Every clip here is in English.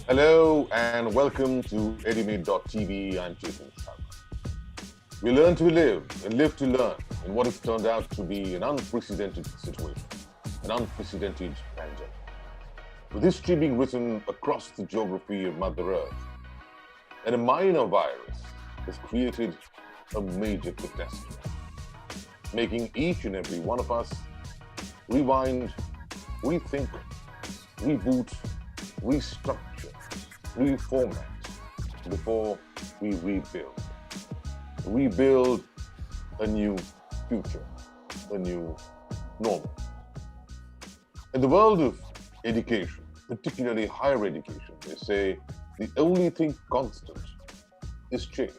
Hello and welcome to edumate.tv. I'm Chetan. We learn to live and live to learn in what has turned out to be an unprecedented situation, an unprecedented pandemic. With history being written across the geography of Mother Earth, and a minor virus has created a major catastrophe, making each and every one of us rewind, rethink, reboot, restructure, reformat before we rebuild. Rebuild a new future, a new normal. In the world of education, particularly higher education, they say the only thing constant is change.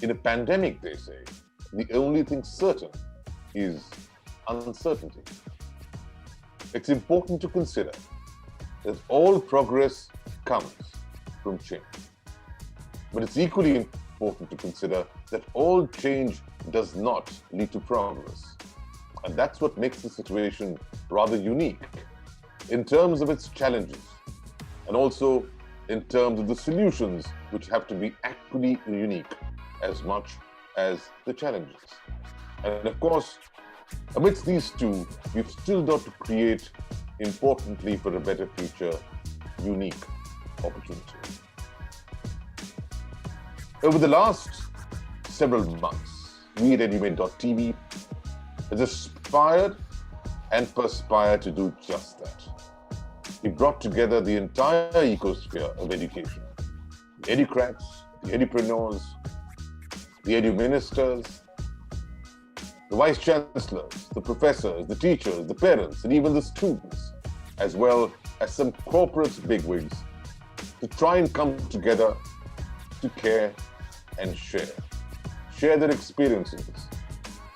In a pandemic, they say the only thing certain is uncertainty. It's important to consider that all progress comes from change. But it's equally important to consider that all change does not lead to progress. And that's what makes the situation rather unique in terms of its challenges and also in terms of the solutions, which have to be actually unique as much as the challenges. And of course, amidst these two, we've still got to create, importantly for a better future, unique opportunities. Over the last several months, we at edumate.tv has aspired and perspired to do just that. We brought together the entire ecosphere of education, the educrats, the edupreneurs, the edu-ministers, the vice-chancellors, the professors, the teachers, the parents, and even the students, as well as some corporate bigwigs, to try and come together to care and share their experiences,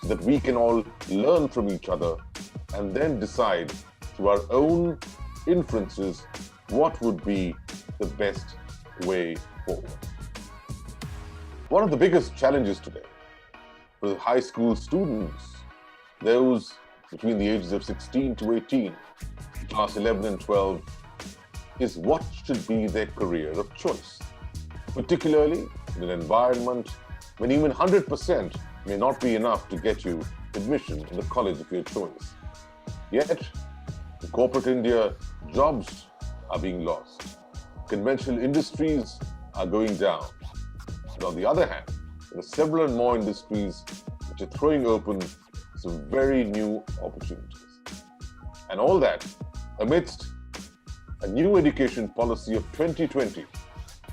so that we can all learn from each other and then decide through our own inferences what would be the best way forward. One of the biggest challenges today for the high school students, those between the ages of 16 to 18, class 11 and 12, is what should be their career of choice, particularly in an environment when even 100% may not be enough to get you admission in the college of your choice. Yet, in corporate India, jobs are being lost. Conventional industries are going down. And on the other hand, there are several more industries which are throwing open some very new opportunities. And all that amidst a new education policy of 2020,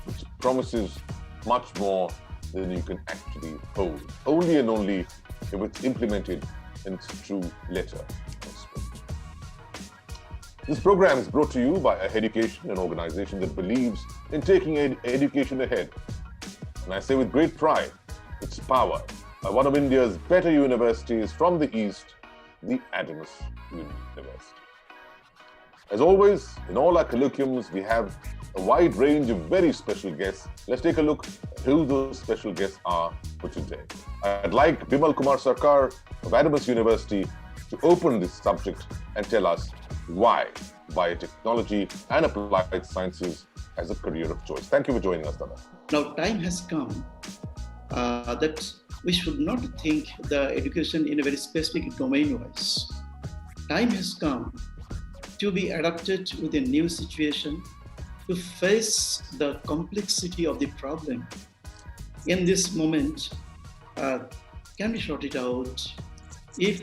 which promises much more than you can actually hold, only and only if it's implemented in its true letter and spirit. This program is brought to you by Education, an organization that believes in taking education ahead. And I say with great pride, it's powered by one of India's better universities from the East, the Adams University. As always, in all our colloquiums, we have a wide range of very special guests. Let's take a look at who those special guests are for today. I'd like Bimal Kumar Sarkar of Adams University to open this subject and tell us why biotechnology and applied sciences as a career of choice. Thank you for joining us, Dada. Now, time has come that we should not think the education in a very specific domain-wise. Time has come to be adapted with a new situation, to face the complexity of the problem. In this moment, can we sort it out if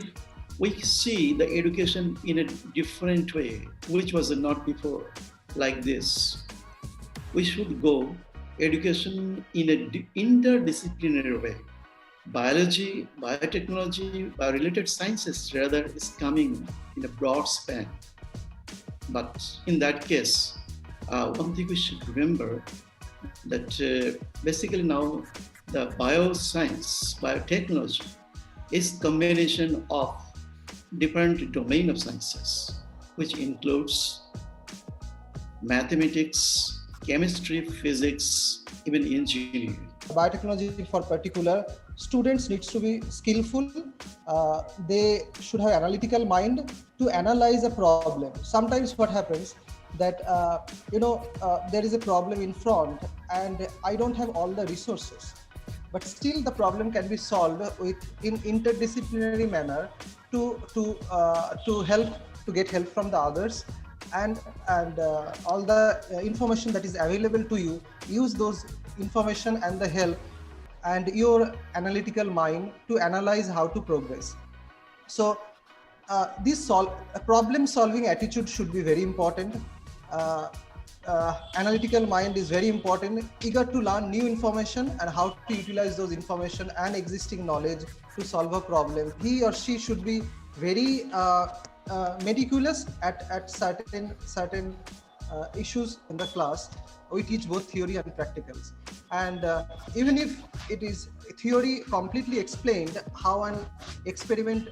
we see the education in a different way, which was not before like this. We should go education in an interdisciplinary way. Biology, biotechnology, biorelated sciences rather is coming in a broad span. But in that case, one thing we should remember that basically now the bioscience, biotechnology is combination of different domain of sciences, which includes mathematics, chemistry, physics, even engineering. Biotechnology for particular, students needs to be skillful. They should have analytical mind to analyze a problem. Sometimes what happens, that there is a problem in front and I don't have all the resources, but still the problem can be solved with in interdisciplinary manner to help to get help from the others, and all the information that is available to you, use those information and the help and your analytical mind to analyze how to progress. So this problem solving attitude should be very important. uh, Analytical mind is very important, eager to learn new information and how to utilize those information and existing knowledge to solve a problem. He or she should be very meticulous at certain issues in the class. We teach both theory and practicals, and even if it is theory completely explained how an experiment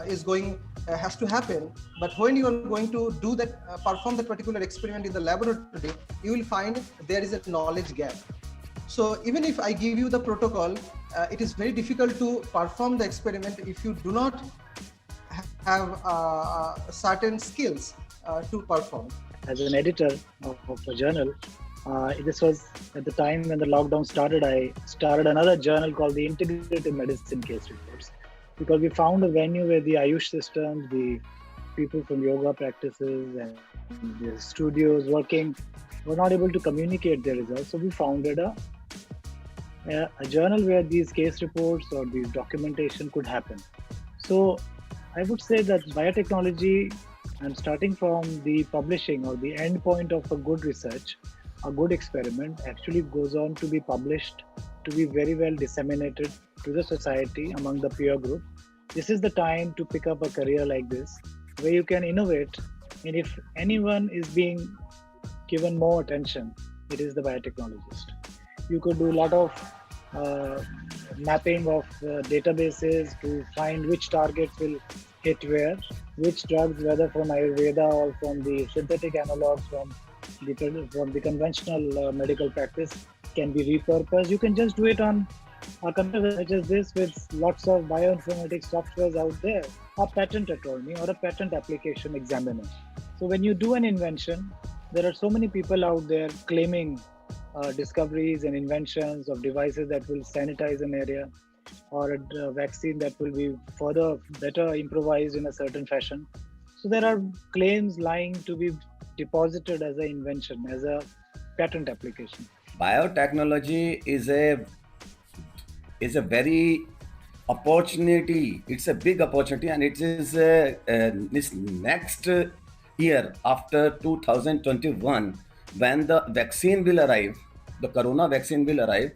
is going has to happen, but when you are going to do that perform that particular experiment in the laboratory, you will find there is a knowledge gap. So even if I give you the protocol, it is very difficult to perform the experiment if you do not have certain skills to perform. As an editor of a journal, this was at the time when the lockdown started. I started another journal called the Integrative Medicine Case Reports, because we found a venue where the Ayush systems, the people from yoga practices and the studios working were not able to communicate their results. So we founded a journal where these case reports or these documentation could happen. So I would say that biotechnology, and starting from the publishing or the end point of a good research, a good experiment actually goes on to be published, to be very well disseminated to the society among the peer group. This is the time to pick up a career like this, where you can innovate. And if anyone is being given more attention, it is the biotechnologist. You could do a lot of mapping of databases to find which targets will hit where, which drugs, whether from Ayurveda or from the synthetic analogs from the conventional medical practice, can be repurposed. You can just do it on a computer such as this with lots of bioinformatics softwares out there, a patent attorney or a patent application examiner. So when you do an invention, there are so many people out there claiming discoveries and inventions of devices that will sanitize an area, or a vaccine that will be further better improvised in a certain fashion. So there are claims lying to be deposited as an invention, as a patent application. Biotechnology is a very opportunity. It's a big opportunity, and it is this next year after 2021, when the vaccine will arrive, the corona vaccine will arrive.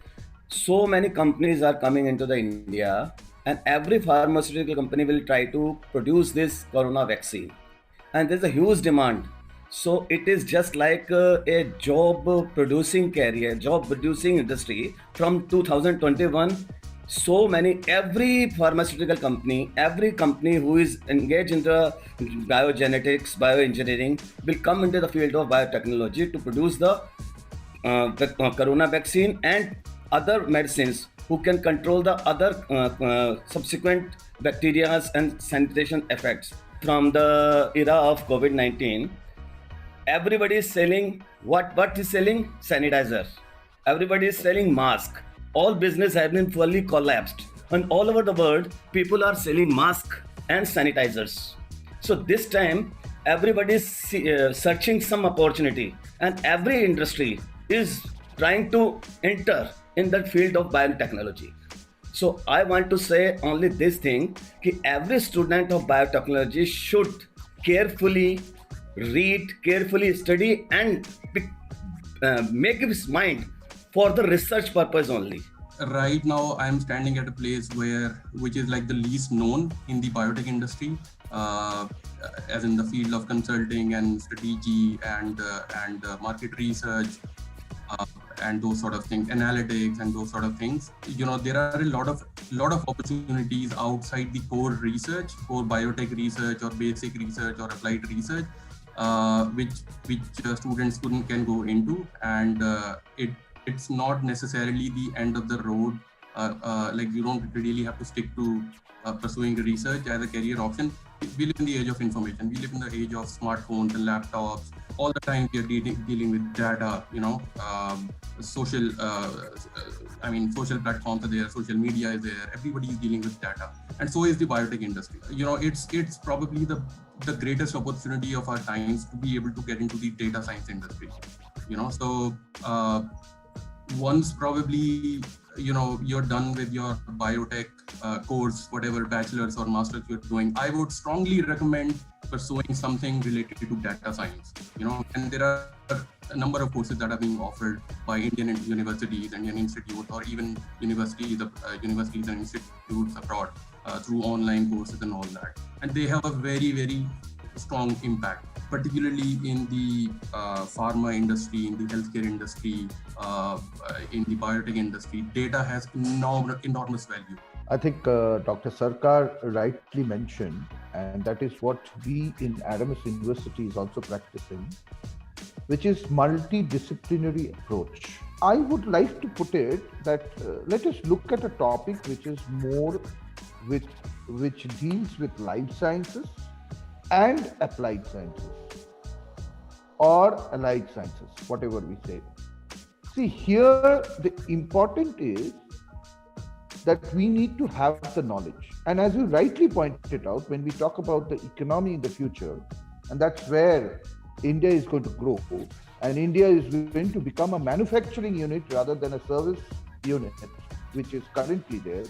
So many companies are coming into the India, and every pharmaceutical company will try to produce this corona vaccine, and there's a huge demand. So it is just like a job producing career, job producing industry from 2021. So many, every pharmaceutical company, every company who is engaged in the biogenetics, bioengineering will come into the field of biotechnology to produce the corona vaccine and other medicines who can control the other subsequent bacteria and sanitation effects. From the era of COVID-19, everybody is selling what is selling? Sanitizer. Everybody is selling mask. All business have been fully collapsed, and all over the world people are selling mask and sanitizers. So this time everybody is searching some opportunity, and every industry is trying to enter in that field of biotechnology. So I want to say only this thing, that every student of biotechnology should carefully read, carefully study, and make his mind for the research purpose only. Right now, I'm standing at a place which is like the least known in the biotech industry, as in the field of consulting and strategy and market research. And those sort of things, analytics and those sort of things. You know, there are a lot of opportunities outside the core research, core biotech research or basic research or applied research, which students can go into, and it's not necessarily the end of the road. Like you don't really have to stick to pursuing research as a career option. we live in the age of information. We live in the age of smartphones and laptops. All the time we are dealing with data, social, social platforms are there, social media is there, everybody is dealing with data. And so is the biotech industry. It's probably the greatest opportunity of our times to be able to get into the data science industry. Once probably you're done with your biotech course, whatever bachelor's or master's you're doing, I would strongly recommend pursuing something related to data science. And there are a number of courses that are being offered by Indian universities, Indian institutes, or even universities and institutes abroad through online courses and all that. And they have a very, very strong impact, particularly in the pharma industry, in the healthcare industry, in the biotech industry. Data has enormous value. I think Dr. Sarkar rightly mentioned, and that is what we in Adamas University is also practicing, which is multidisciplinary approach. I would like to put it that let us look at a topic which is more which deals with life sciences and applied sciences or allied sciences, whatever we say. See, here the important is that we need to have the knowledge. And as you rightly pointed out, when we talk about the economy in the future, and that's where India is going to grow, and India is going to become a manufacturing unit rather than a service unit, which is currently there.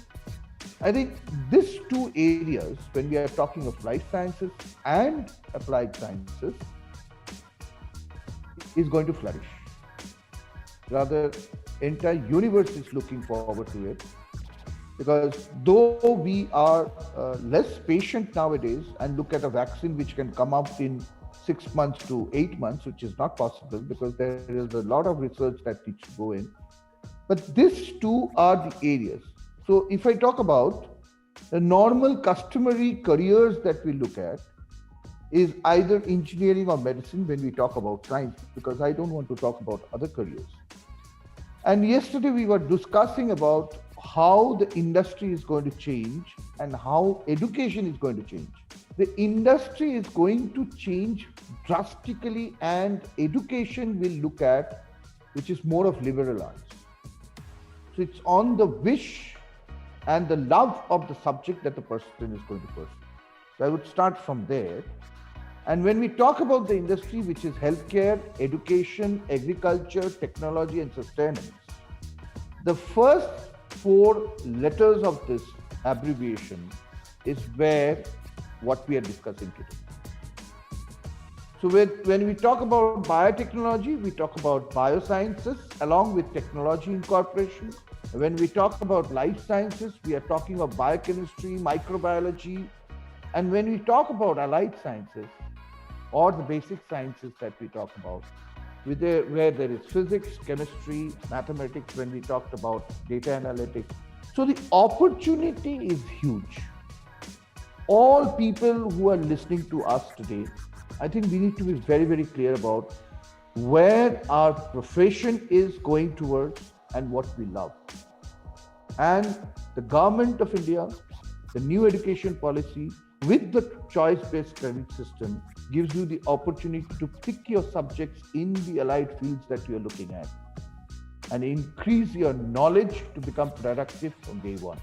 I think these two areas, when we are talking of life sciences and applied sciences, is going to flourish. Rather, entire universe is looking forward to it. Because though we are less patient nowadays and look at a vaccine which can come out in 6 months to 8 months, which is not possible because there is a lot of research that needs to go in. But these two are the areas. So if I talk about the normal customary careers that we look at is either engineering or medicine when we talk about science, because I don't want to talk about other careers. And yesterday we were discussing about how the industry is going to change and how education is going to change. The industry is going to change drastically, and education will look at, which is more of liberal arts. So it's on the wish and the love of the subject that the person is going to pursue. So I would start from there. And when we talk about the industry, which is healthcare, education, agriculture, technology, and sustenance, the first 4 letters of this abbreviation is where what we are discussing today. So when we talk about biotechnology, we talk about biosciences along with technology incorporation. When we talk about life sciences, we are talking of biochemistry, microbiology. And when we talk about allied sciences or the basic sciences that we talk about, where there is physics, chemistry, mathematics, when we talked about data analytics. So the opportunity is huge. All people who are listening to us today, I think we need to be very, very clear about where our profession is going towards and what we love. And the government of India, the new education policy with the choice-based credit system gives you the opportunity to pick your subjects in the allied fields that you're looking at and increase your knowledge to become productive from day one.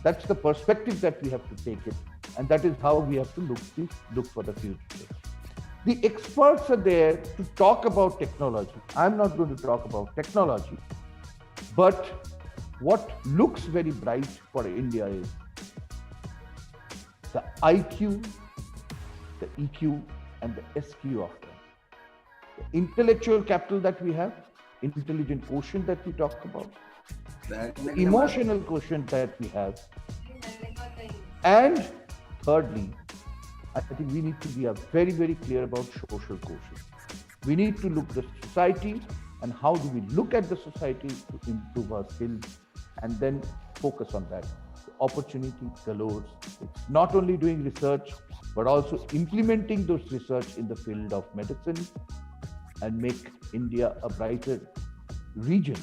That's the perspective that we have to take it, and that is how we have to look for the future. The experts are there to talk about technology. I'm not going to talk about technology, but what looks very bright for India is the IQ, the EQ, and the SQ of them. The intellectual capital that we have, intelligent quotient that we talk about, the emotional quotient that we have, and thirdly, I think we need to be very, very clear about social quotient. We need to look at the society and how do we look at the society to improve our skills and then focus on that. The opportunity galore. It's not only doing research, but also implementing those research in the field of medicine and make India a brighter region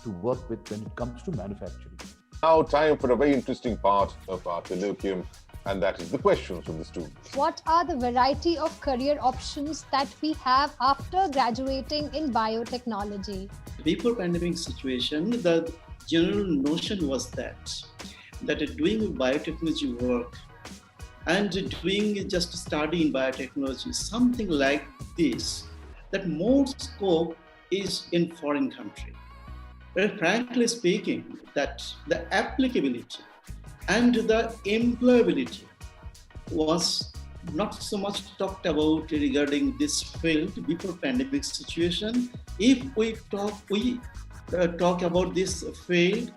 to work with when it comes to manufacturing. Now time for a very interesting part of our colloquium, And that is the question from the students. What are the variety of career options that we have after graduating in biotechnology? Before pandemic situation, the general notion was that doing biotechnology work and doing just study in biotechnology, something like this, that more scope is in foreign country. But frankly speaking, that the applicability and the employability was not so much talked about regarding this field before pandemic situation. If we talk about this field,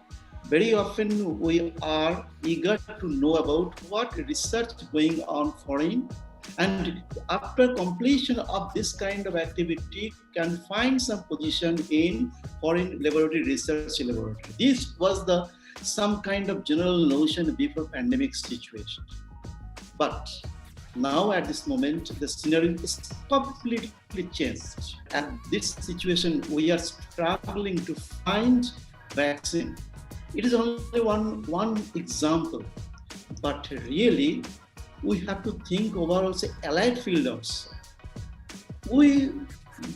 very often we are eager to know about what research going on foreign, and after completion of this kind of activity can find some position in foreign laboratory research laboratory. This was the some kind of general notion before pandemic situation. But now at this moment, the scenario is completely changed. At this situation, we are struggling to find vaccine. It is only one example, but really, we have to think over also allied field also. We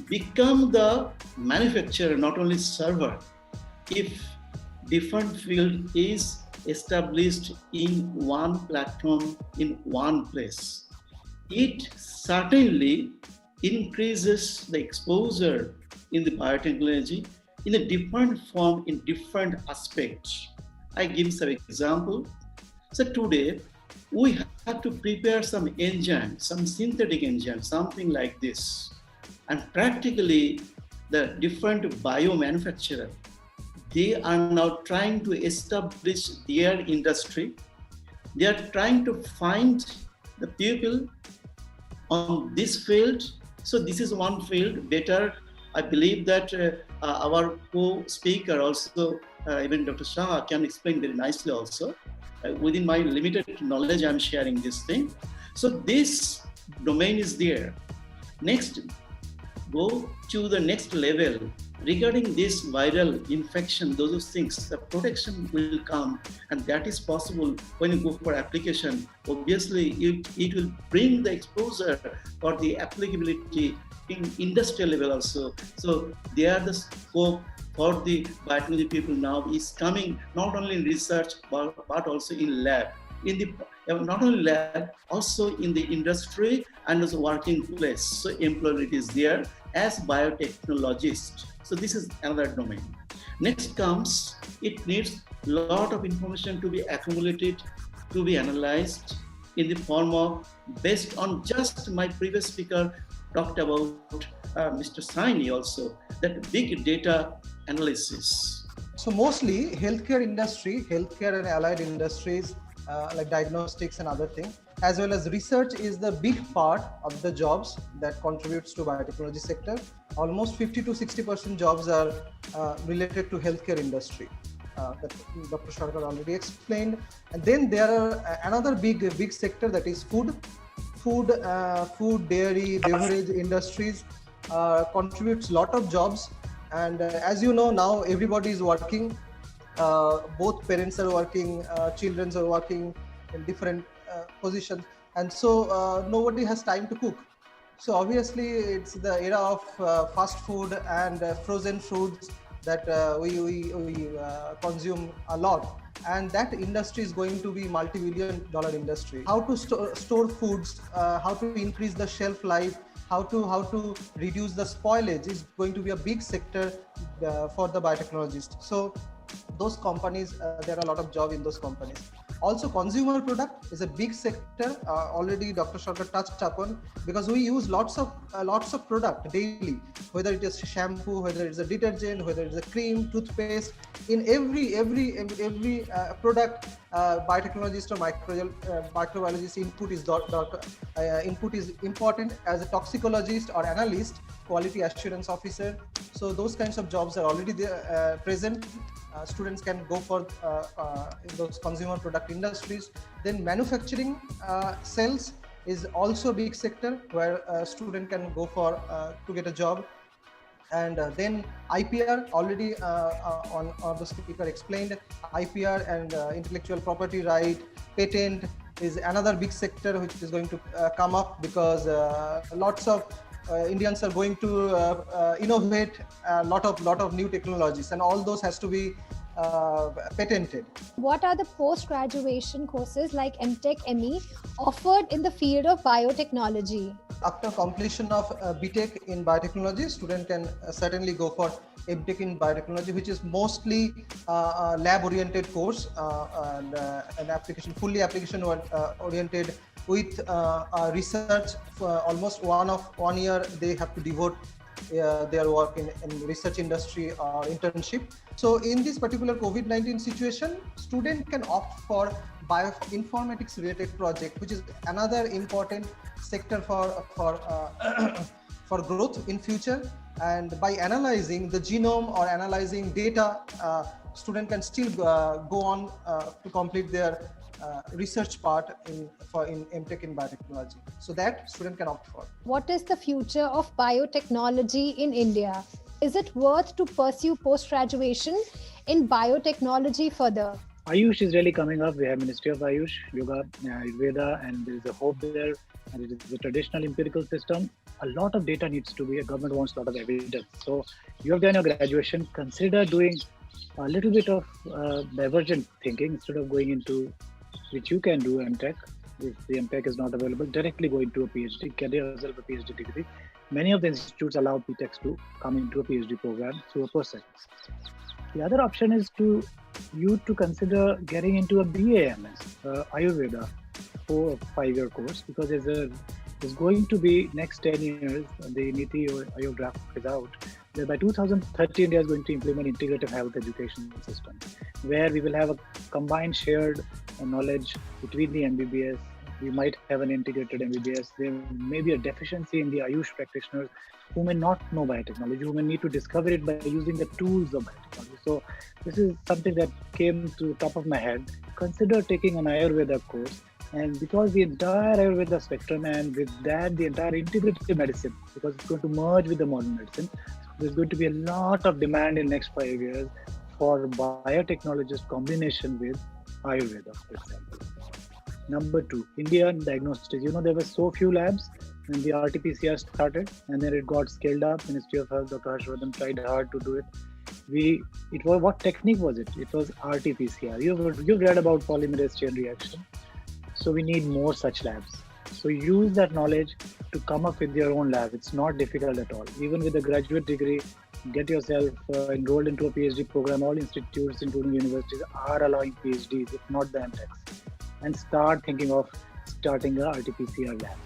become the manufacturer, not only server. If different field is established in one platform, in one place, it certainly increases the exposure in the biotechnology in a different form, in different aspects. I give some example. So today, we have to prepare some enzyme, some synthetic enzyme, something like this. And practically, the different biomanufacturer, they are now trying to establish their industry. They are trying to find the people on this field. So this is one field better. I believe that our co-speaker also, even Dr. Shah, can explain very nicely also. Within my limited knowledge, I'm sharing this thing. So this domain is there. Next, go to the next level. Regarding this viral infection, those things, the protection will come, and that is possible when you go for application. Obviously, it will bring the exposure for the applicability in industrial level also. So there the scope for the biotechnology people now is coming not only in research but also in lab. In the not only lab, also in the industry and also working place. So employability is there as biotechnologist. So this is another domain. Next comes, it needs a lot of information to be accumulated, to be analyzed in the form of, based on just my previous speaker talked about, Mr. Saini also, that big data analysis. So mostly healthcare industry, healthcare and allied industries like diagnostics and other things, as well as research is the big part of the jobs that contributes to biotechnology sector. Almost 50 to 60% jobs are related to healthcare industry. That Dr. Sarkar already explained. And then there are another big sector, that is food, dairy, beverage industries contributes a lot of jobs. And as you know, now everybody is working. Both parents are working, children are working in different positions, and so nobody has time to cook. So obviously, it's the era of fast food and frozen foods that we consume a lot, and that industry is going to be multi-billion-dollar industry. How to store foods, how to increase the shelf life, how to reduce the spoilage is going to be a big sector for the biotechnologists. So those companies, there are a lot of jobs in those companies. Also, consumer product is a big sector. Already Dr. Sarkar touched upon, because we use lots of product daily, whether it is shampoo, whether it's a detergent, whether it's a cream, toothpaste. In every product, biotechnologist or microbiologist input is important. As a toxicologist or analyst, quality assurance officer. So those kinds of jobs are already there, present. Students can go for in those consumer product industries. Then manufacturing sales is also a big sector where a student can go for to get a job. And then IPR, already on the speaker explained, IPR and intellectual property right, patent, is another big sector which is going to come up, because lots of Indians are going to innovate a lot of new technologies, and all those has to be patented. What are the post-graduation courses like MTech, ME offered in the field of biotechnology? After completion of BTech in biotechnology, student can certainly go for MTech in biotechnology, which is mostly lab-oriented course and an application, fully application oriented with research. For almost 1 year, they have to devote their work in research industry or internship. So in this particular COVID-19 situation, student can opt for bioinformatics related project, which is another important sector for for growth in future. And by analyzing the genome or analyzing data, student can still go on to complete their research part in MTech in biotechnology. So that student can opt for. What is the future of biotechnology in India? Is it worth to pursue post-graduation in biotechnology further? Ayush is really coming up. We have Ministry of Ayush, Yoga, Ayurveda, and there is a hope there. And it is a traditional empirical system. A lot of data needs to be, government wants a lot of evidence. So you have done your graduation, consider doing a little bit of divergent thinking instead of going into, which you can do MTech. If the MTech is not available, directly go into a PhD, get yourself a PhD degree. Many of the institutes allow PTechs to come into a PhD program through a process. The other option is to consider getting into a BAMS, Ayurveda, 4 or 5 year course, because there's going to be next 10 years, the Niti Ayog draft is out, that by 2030 India is going to implement integrative health education system, where we will have a combined shared knowledge between the MBBS. We might have an integrated MBBS. There may be a deficiency in the Ayush practitioners who may not know biotechnology, who may need to discover it by using the tools of biotechnology. So this is something that came to the top of my head. Consider taking an Ayurveda course, and because the entire Ayurveda spectrum, and with that the entire integrative medicine, because it's going to merge with the modern medicine, there's going to be a lot of demand in the next 5 years for biotechnologist combination with Ayurveda, for example. Number 2, Indian diagnostics. There were so few labs when the RT-PCR started, and then it got scaled up. Ministry of Health, Dr. Harshvardhan tried hard to do it. What technique was it? It was RT-PCR. You've read about polymerase chain reaction. So we need more such labs. So use that knowledge to come up with your own lab. It's not difficult at all. Even with a graduate degree, get yourself enrolled into a PhD program. All institutes, including universities, are allowing PhDs, if not the MTechs. And start thinking of starting a RT-PCR lab.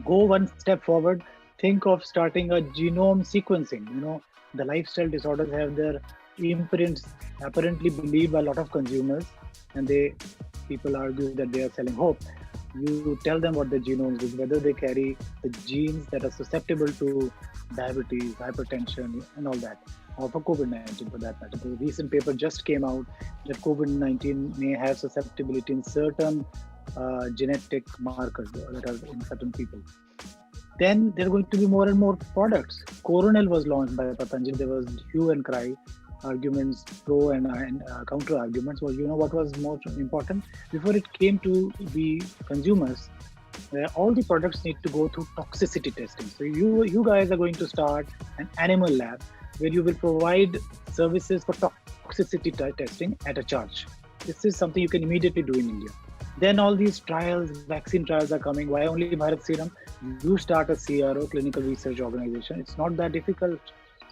Go one step forward. Think of starting a genome sequencing. The lifestyle disorders have their imprints apparently believed by a lot of consumers, and people argue that they are selling hope. You tell them what the genomes is, whether they carry the genes that are susceptible to diabetes, hypertension, and all that, or for COVID-19 for that matter. The recent paper just came out that COVID-19 may have susceptibility in certain genetic markers that are in certain people. Then there are going to be more and more products. Coronel was launched by Patanjali. There was hue and cry, arguments, pro and counter arguments. Well, what was more important? Before it came to the consumers, all the products need to go through toxicity testing. So you guys are going to start an animal lab where you will provide services for toxicity testing at a charge. This is something you can immediately do in India. Then all these trials, vaccine trials are coming. Why only Bharat Serum? You start a CRO, clinical research organization. It's not that difficult.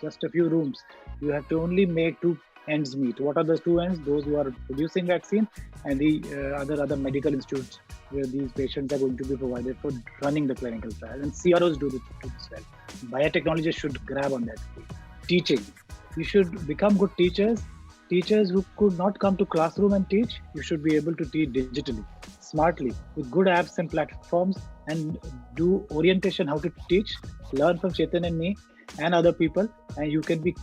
Just a few rooms. You have to only make 2 ends meet. What are those 2 ends? Those who are producing vaccine, and the other medical institutes where these patients are going to be provided for running the clinical trial. And CROs do this well. Biotechnology should grab on that. Teaching. You should become good teachers. Teachers who could not come to classroom and teach, you should be able to teach digitally, smartly, with good apps and platforms, and do orientation, how to teach, learn from Chetan and me and other people, and you can be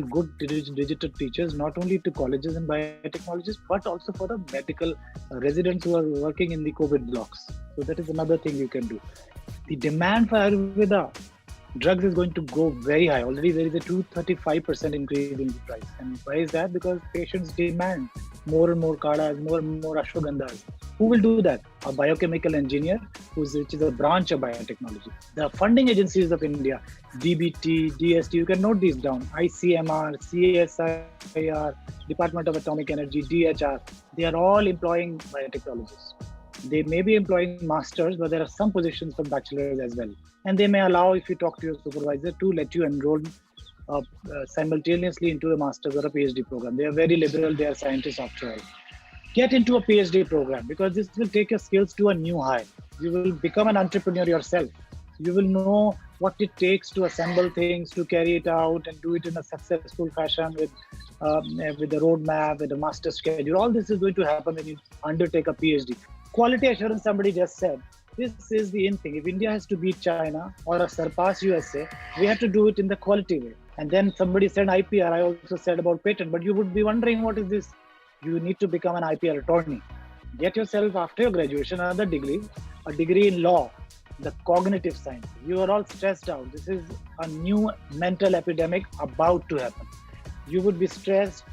good digital teachers, not only to colleges and biotechnologists, but also for the medical residents who are working in the COVID blocks. So that is another thing you can do. The demand for Ayurveda drugs is going to go very high. Already there is a 235% increase in the price. And why is that? Because patients demand more and more kadas, more and more ashwagandhas. Who will do that? A biochemical engineer, which is a branch of biotechnology. The funding agencies of India, DBT, DST, you can note these down. ICMR, CSIR, Department of Atomic Energy, DHR, they are all employing biotechnologists. They may be employing masters, but there are some positions for bachelors as well. And they may allow, if you talk to your supervisor, to let you enroll simultaneously into a master's or a PhD program. They are very liberal, they are scientists after all. Get into a PhD program because this will take your skills to a new high. You will become an entrepreneur yourself. You will know what it takes to assemble things, to carry it out and do it in a successful fashion with a roadmap, with a master schedule. All this is going to happen when you undertake a PhD. Quality assurance, somebody just said. This is the in thing. If India has to beat China or surpass USA, we have to do it in the quality way. And then somebody said IPR. I also said about patent, but you would be wondering, what is this? You need to become an IPR attorney. Get yourself, after your graduation, another degree, a degree in law, the cognitive science. You are all stressed out. This is a new mental epidemic about to happen. You would be stressed,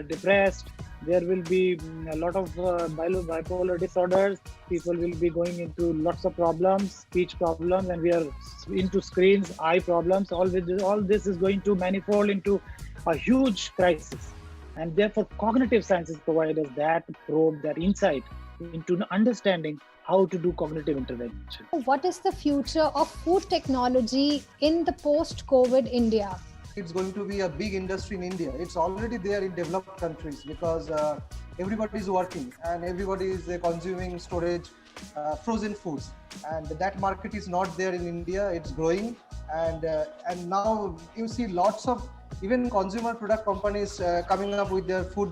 depressed. There will be a lot of bipolar disorders. People will be going into lots of problems, speech problems, and we are into screens, eye problems. All this is going to manifold into a huge crisis. And therefore, cognitive sciences provide us that probe, that insight into understanding how to do cognitive intervention. What is the future of food technology in the post-COVID India? It's going to be a big industry in India. It's already there in developed countries because everybody is working and everybody is consuming storage, frozen foods. And that market is not there in India. It's growing. And now you see lots of even consumer product companies coming up with their food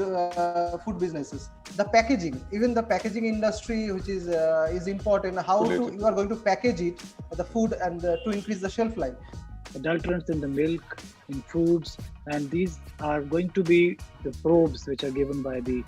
businesses. The packaging, even the packaging industry, which is important, how you are going to package it, the food, and to increase the shelf life. Adulterants in the milk, in foods, and these are going to be the probes which are given by these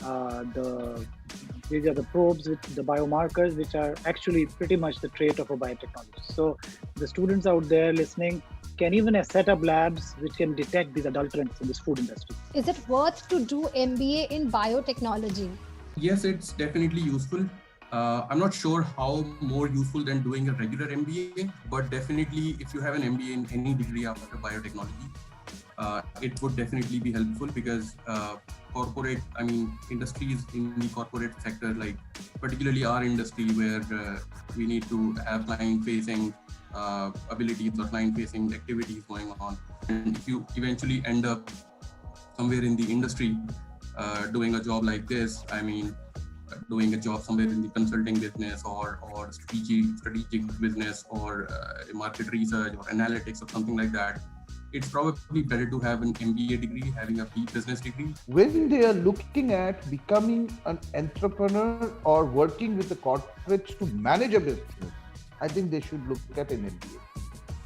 are the probes with the biomarkers, which are actually pretty much the trait of a biotechnologist. So the students out there listening can even set up labs which can detect these adulterants in this food industry. Is it worth to do MBA in biotechnology? Yes, it's definitely useful. I'm not sure how more useful than doing a regular MBA, but definitely if you have an MBA in any degree after biotechnology, it would definitely be helpful because industries in the corporate sector, like particularly our industry where we need to have client-facing abilities or client-facing activities going on. And if you eventually end up somewhere in the industry doing a job like this, doing a job somewhere in the consulting business or strategic business or market research or analytics or something like that, it's probably better to have an MBA degree, having a business degree. When they are looking at becoming an entrepreneur or working with the corporates to manage a business, I think they should look at an MBA.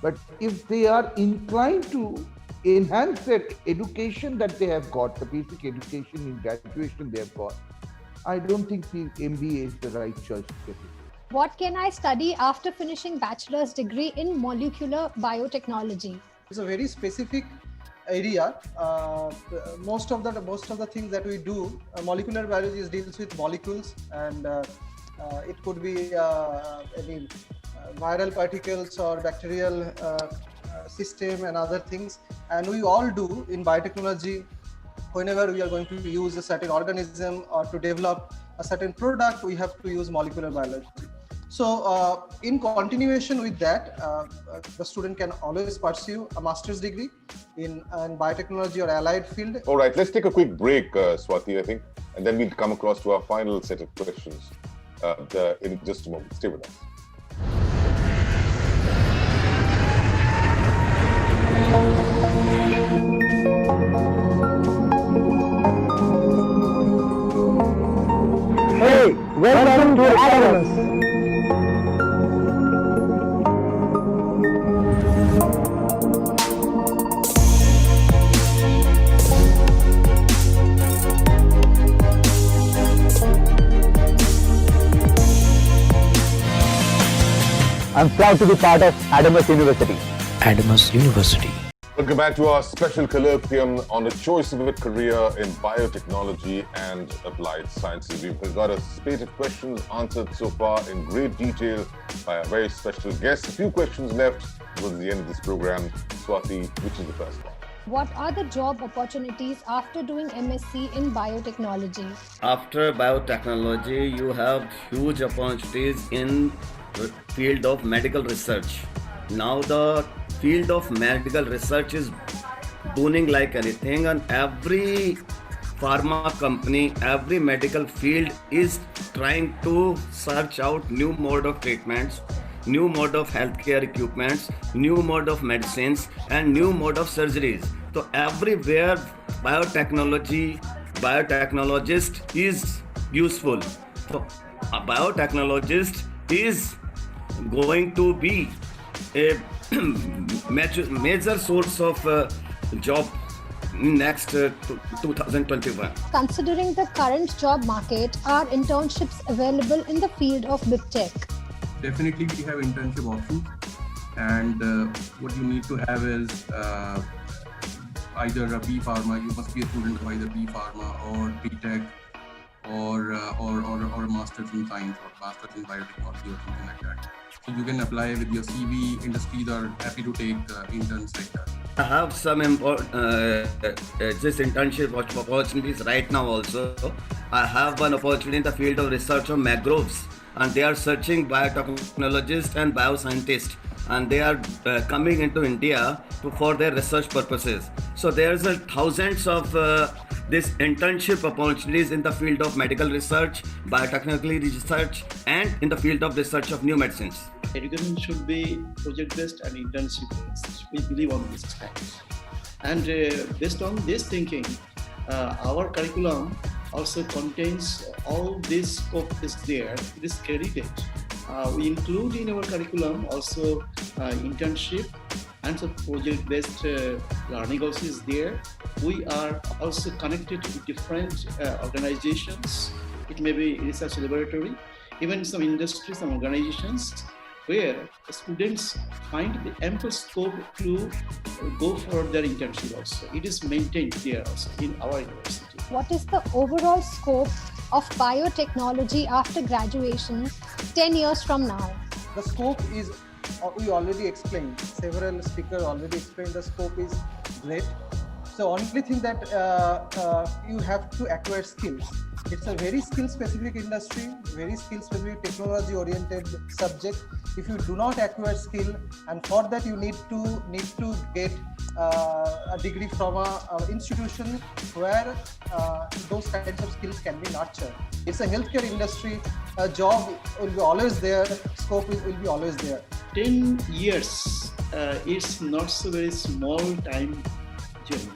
But if they are inclined to enhance their education that they have got, the basic education in graduation they have got, I don't think the MBA is the right choice to get it. What can I study after finishing bachelor's degree in molecular biotechnology? It's a very specific area. Most of the things that we do, molecular biology deals with molecules, and it could be any viral particles or bacterial system and other things. And we all do in biotechnology. Whenever we are going to use a certain organism or to develop a certain product, we have to use molecular biology. So in continuation with that, the student can always pursue a master's degree in biotechnology or allied field. All right, let's take a quick break, Swati, I think, and then we'll come across to our final set of questions in just a moment. Stay with us. Hey, welcome to Academist. I'm proud to be part of Adamus University. Adamus University. Welcome back to our special colloquium on the choice of a career in biotechnology and applied sciences. We've got a spate of questions answered so far in great detail by a very special guest. A few questions left towards the end of this program. Swati, which is the first one? What are the job opportunities after doing MSc in biotechnology? After biotechnology, you have huge opportunities in the field of medical research. Now the field of medical research is booming like anything, and every pharma company, every medical field is trying to search out new mode of treatments, new mode of healthcare equipments, new mode of medicines, and new mode of surgeries. So everywhere biotechnologist is useful. So a biotechnologist is going to be a major source of job in next 2021. Considering the current job market, are internships available in the field of big tech? Definitely, we have internship options, and what you need to have is either a B Pharma. You must be a student of either B Pharma or B Tech, or a master's in science or master's in biotechnology or something like that. So you can apply with your CV. Industries are happy to take interns like that. I have some this internship opportunities right now also. I have one opportunity in the field of research on mangroves, and they are searching biotechnologists and bioscientists, and they are coming into India for their research purposes. So there's thousands of this internship opportunities in the field of medical research, biotechnology research, and in the field of research of new medicines. Education should be project-based and internship-based. We believe on this fact. And based on this thinking, our curriculum also contains all this scope is there. It is credited. We include in our curriculum also internship and some project-based learning also is there. We are also connected to different organizations. It may be research laboratory, even some industries, some organizations, where students find the ample scope to go for their internship also. It is maintained there also in our university. What is the overall scope of biotechnology after graduation 10 years from now? The scope is, we already explained, several speakers already explained the scope is great. So only thing that you have to acquire skills. It's a very skill-specific industry, very skill-specific technology-oriented subject. If you do not acquire skill, and for that you need to get a degree from an institution where those kinds of skills can be nurtured. It's a healthcare industry. A job will be always there. Scope will be always there. 10 years is not so very small time journey.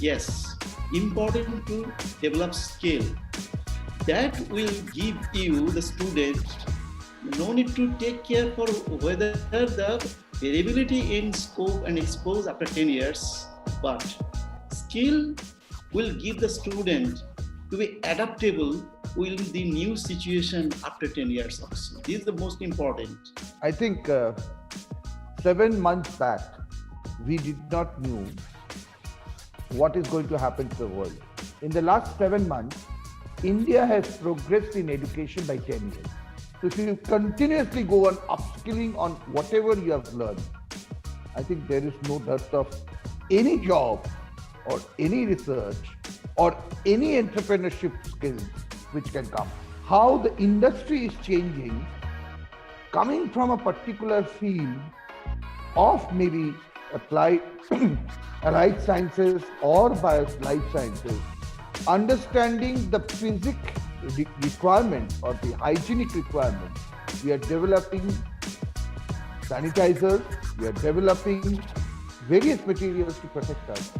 Yes, important to develop skill. That will give you, the student, no need to take care for whether the variability in scope and expose after 10 years, but skill will give the student to be adaptable with the new situation after 10 years also. This is the most important. I think 7 months back, we did not know what is going to happen to the world. In the last 7 months, India has progressed in education by 10 years. So if you continuously go on upskilling on whatever you have learned, I think there is no dearth of any job or any research or any entrepreneurship skills which can come. How the industry is changing, coming from a particular field of maybe applied sciences or life sciences, understanding the physics requirement or the hygienic requirement. We are developing sanitizers, we are developing various materials to protect us.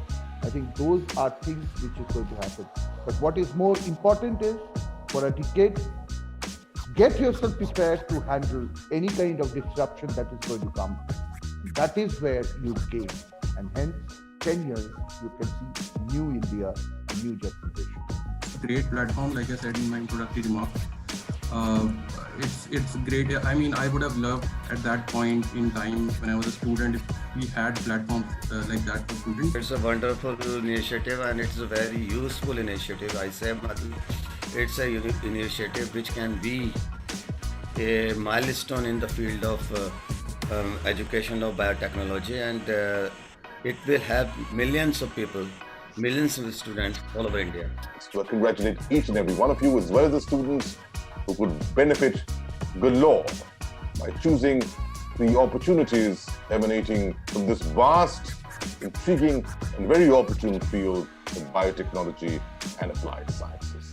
I think those are things which is going to happen. But what is more important is, for a decade, get yourself prepared to handle any kind of disruption that is going to come. That is where you gain. And hence, 10 years, you can see new India, a new generation. Great platform, like I said in my introductory remarks. It's great. I mean, I would have loved at that point in time when I was a student if we had platforms like that for students. It's a wonderful initiative and it's a very useful initiative. I say it's a initiative which can be a milestone in the field of education of biotechnology, and it will help millions of people, millions of students all over India. So I congratulate each and every one of you, as well as the students who could benefit galore by choosing the opportunities emanating from this vast, intriguing, and very opportune field of biotechnology and applied sciences.